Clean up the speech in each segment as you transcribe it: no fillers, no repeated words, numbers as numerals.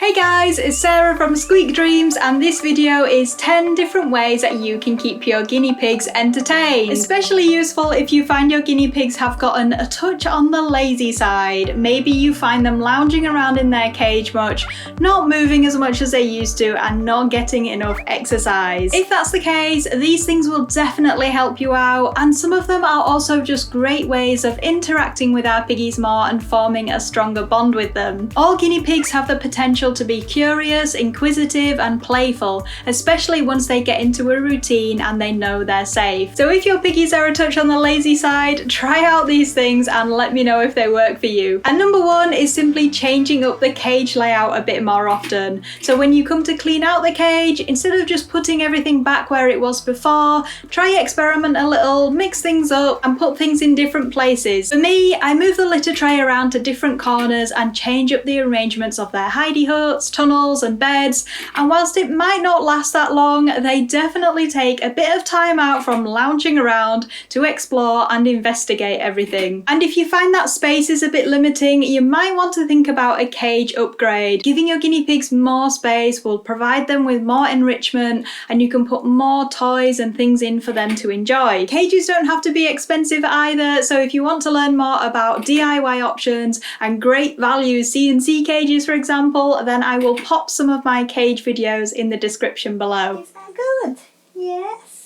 Hey guys, it's Sarah from Squeak Dreams, and this video is 10 different ways that you can keep your guinea pigs entertained. Especially useful if you find your guinea pigs have gotten a touch on the lazy side. Maybe you find them lounging around in their cage much, not moving as much as they used to, and not getting enough exercise. If that's the case, these things will definitely help you out, and some of them are also just great ways of interacting with our piggies more and forming a stronger bond with them. All guinea pigs have the potential to be curious, inquisitive and playful, especially once they get into a routine and they know they're safe. So if your piggies are a touch on the lazy side, try out these things and let me know if they work for you. And number one is simply changing up the cage layout a bit more often. So when you come to clean out the cage, instead of just putting everything back where it was before, try experiment a little, mix things up and put things in different places. For me, I move the litter tray around to different corners and change up the arrangements of their hidey huts, tunnels and beds, and whilst it might not last that long, they definitely take a bit of time out from lounging around to explore and investigate everything. And if you find that space is a bit limiting, you might want to think about a cage upgrade. Giving your guinea pigs more space will provide them with more enrichment, and you can put more toys and things in for them to enjoy. Cages don't have to be expensive either, so if you want to learn more about DIY options and great value CNC cages, for example, then I will pop some of my cage videos in the description below. Is that good? Yes.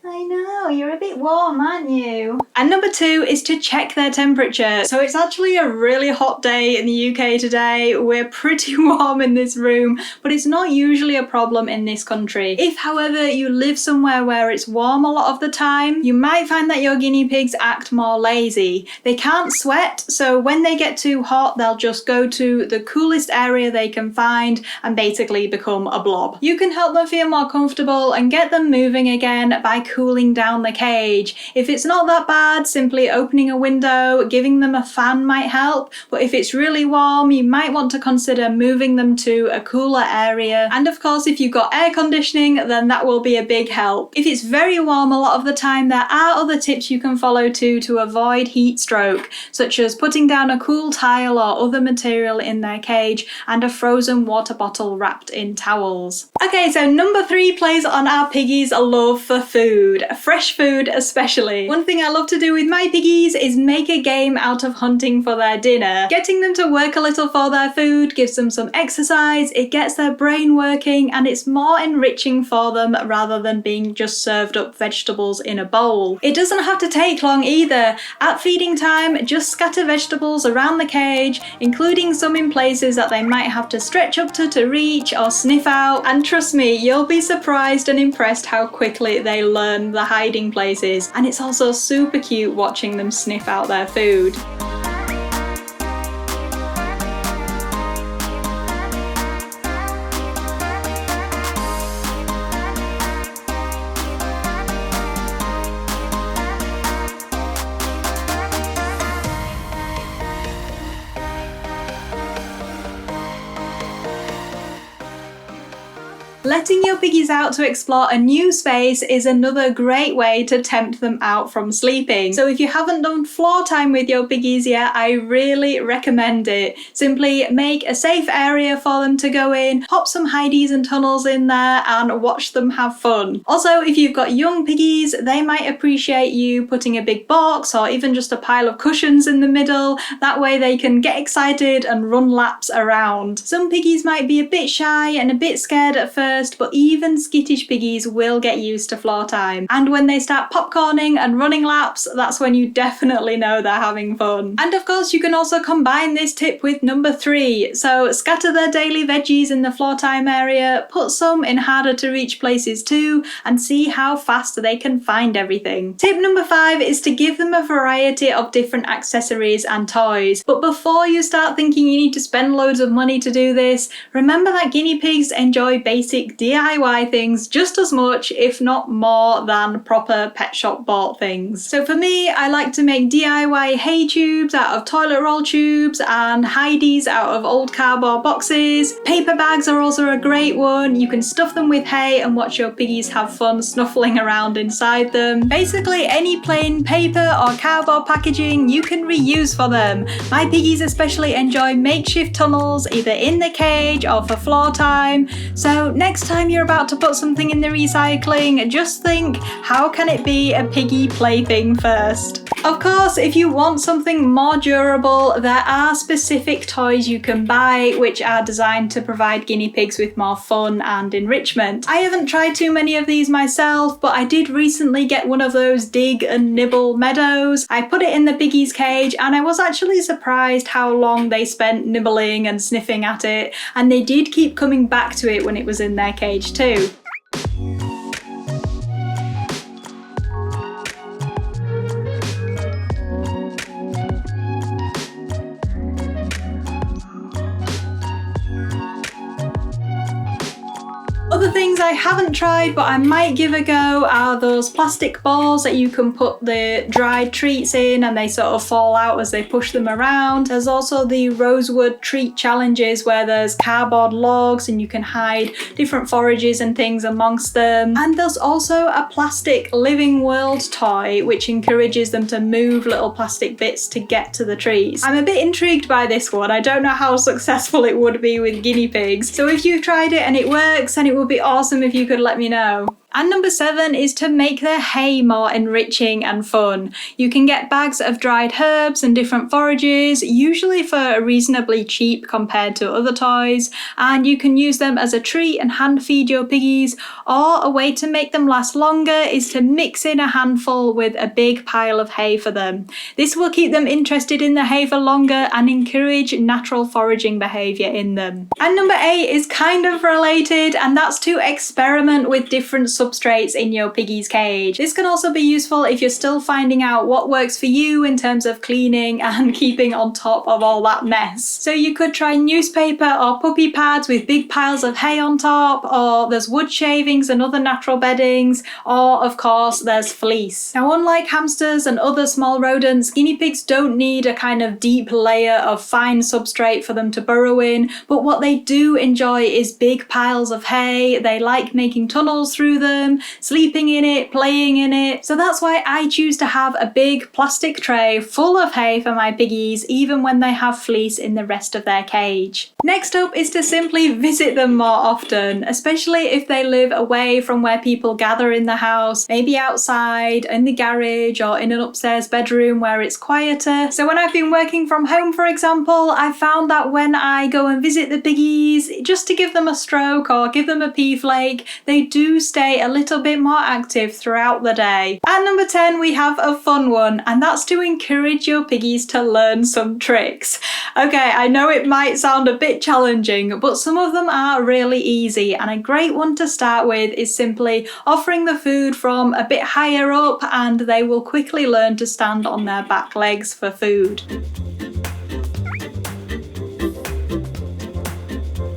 I know, you're a bit warm, aren't you? And number two is to check their temperature. So it's actually a really hot day in the UK today. We're pretty warm in this room, but it's not usually a problem in this country. If, however, you live somewhere where it's warm a lot of the time, you might find that your guinea pigs act more lazy. They can't sweat, so when they get too hot, they'll just go to the coolest area they can find and basically become a blob. You can help them feel more comfortable and get them moving again by cooling down the cage. If it's not that bad, simply opening a window, giving them a fan might help, but if it's really warm, you might want to consider moving them to a cooler area. And of course, if you've got air conditioning, then that will be a big help. If it's very warm a lot of the time, there are other tips you can follow to avoid heat stroke, such as putting down a cool tile or other material in their cage and a frozen water bottle wrapped in towels. Okay, so number three plays on our piggies' love for food. Fresh food especially. One thing I love to do with my piggies is make a game out of hunting for their dinner. Getting them to work a little for their food gives them some exercise, it gets their brain working, and it's more enriching for them rather than being just served up vegetables in a bowl. It doesn't have to take long either. At feeding time, just scatter vegetables around the cage, including some in places that they might have to stretch up to reach or sniff out, and trust me, you'll be surprised and impressed how quickly they learn the hiding places, and it's also super cute watching them sniff out their food. Letting your piggies out to explore a new space is another great way to tempt them out from sleeping. So if you haven't done floor time with your piggies yet, I really recommend it. Simply make a safe area for them to go in, pop some hideys and tunnels in there and watch them have fun. Also, if you've got young piggies, they might appreciate you putting a big box or even just a pile of cushions in the middle. That way they can get excited and run laps around. Some piggies might be a bit shy and a bit scared at first, but even skittish piggies will get used to floor time. And when they start popcorning and running laps, that's when you definitely know they're having fun. And of course, you can also combine this tip with number three. So scatter their daily veggies in the floor time area, put some in harder to reach places too, and see how fast they can find everything. Tip number five is to give them a variety of different accessories and toys. But before you start thinking you need to spend loads of money to do this, remember that guinea pigs enjoy basic make DIY things just as much, if not more, than proper pet shop bought things. So for me, I like to make DIY hay tubes out of toilet roll tubes and hideys out of old cardboard boxes. Paper bags are also a great one. You can stuff them with hay and watch your piggies have fun snuffling around inside them. Basically any plain paper or cardboard packaging you can reuse for them. My piggies especially enjoy makeshift tunnels, either in the cage or for floor time. So next time you're about to put something in the recycling, just think, how can it be a piggy plaything first? Of course, if you want something more durable, there are specific toys you can buy which are designed to provide guinea pigs with more fun and enrichment. I haven't tried too many of these myself, but I did recently get one of those dig and nibble meadows. I put it in the piggy's cage and I was actually surprised how long they spent nibbling and sniffing at it, and they did keep coming back to it when it was in their cage too. Other things I haven't tried but I might give a go are those plastic balls that you can put the dried treats in and they sort of fall out as they push them around. There's also the rosewood treat challenges where there's cardboard logs and you can hide different forages and things amongst them. And there's also a plastic living world toy which encourages them to move little plastic bits to get to the treats. I'm a bit intrigued by this one. I don't know how successful it would be with guinea pigs. So if you've tried it and it works, then it would be awesome if you could let me know. And number 7 is to make their hay more enriching and fun. You can get bags of dried herbs and different forages, usually for reasonably cheap compared to other toys, and you can use them as a treat and hand feed your piggies, or a way to make them last longer is to mix in a handful with a big pile of hay for them. This will keep them interested in the hay for longer and encourage natural foraging behaviour in them. And number 8 is kind of related, and that's to experiment with different substrates in your piggy's cage. This can also be useful if you're still finding out what works for you in terms of cleaning and keeping on top of all that mess. So you could try newspaper or puppy pads with big piles of hay on top, or there's wood shavings and other natural beddings, or of course there's fleece. Now unlike hamsters and other small rodents, guinea pigs don't need a kind of deep layer of fine substrate for them to burrow in, but what they do enjoy is big piles of hay. They like making tunnels through them, sleeping in it, playing in it. So that's why I choose to have a big plastic tray full of hay for my piggies, even when they have fleece in the rest of their cage. Next up is to simply visit them more often, especially if they live away from where people gather in the house, maybe outside, in the garage, or in an upstairs bedroom where it's quieter. So when I've been working from home, for example, I've found that when I go and visit the piggies, just to give them a stroke or give them a pee flake, they do stay a little bit more active throughout the day. At number 10, we have a fun one, and that's to encourage your piggies to learn some tricks. Okay, I know it might sound a bit challenging, but some of them are really easy, and a great one to start with is simply offering the food from a bit higher up, and they will quickly learn to stand on their back legs for food.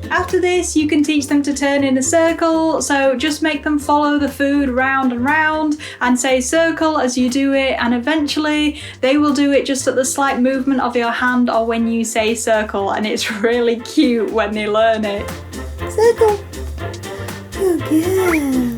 After this, you can teach them to turn in a circle, so just make them follow the food round and round and say circle as you do it, and eventually they will do it just at the slight movement of your hand or when you say circle, and it's really cute when they learn it. Circle. Good girl.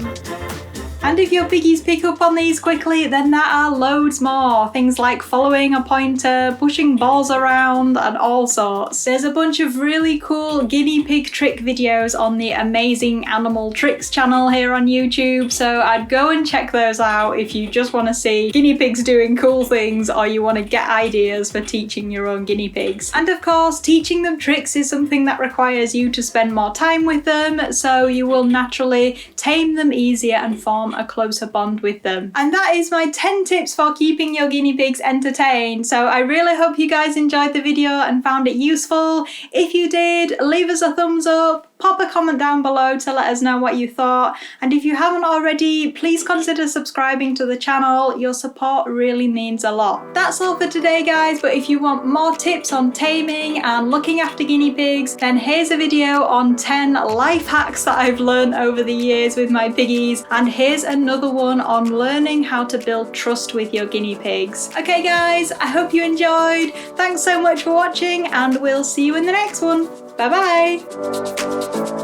And if your piggies pick up on these quickly, then there are loads more. Things like following a pointer, pushing balls around, and all sorts. There's a bunch of really cool guinea pig trick videos on the Amazing Animal Tricks channel here on YouTube, so I'd go and check those out if you just want to see guinea pigs doing cool things or you want to get ideas for teaching your own guinea pigs. And of course, teaching them tricks is something that requires you to spend more time with them, so you will naturally tame them easier and form a closer bond with them. And that is my 10 tips for keeping your guinea pigs entertained. So I really hope you guys enjoyed the video and found it useful. If you did, leave us a thumbs up, pop a comment down below to let us know what you thought. And if you haven't already, please consider subscribing to the channel. Your support really means a lot. That's all for today, guys, but if you want more tips on taming and looking after guinea pigs, then here's a video on 10 life hacks that I've learned over the years with my piggies, and here's another one on learning how to build trust with your guinea pigs. Okay guys, I hope you enjoyed. Thanks so much for watching, and we'll see you in the next one. Bye bye!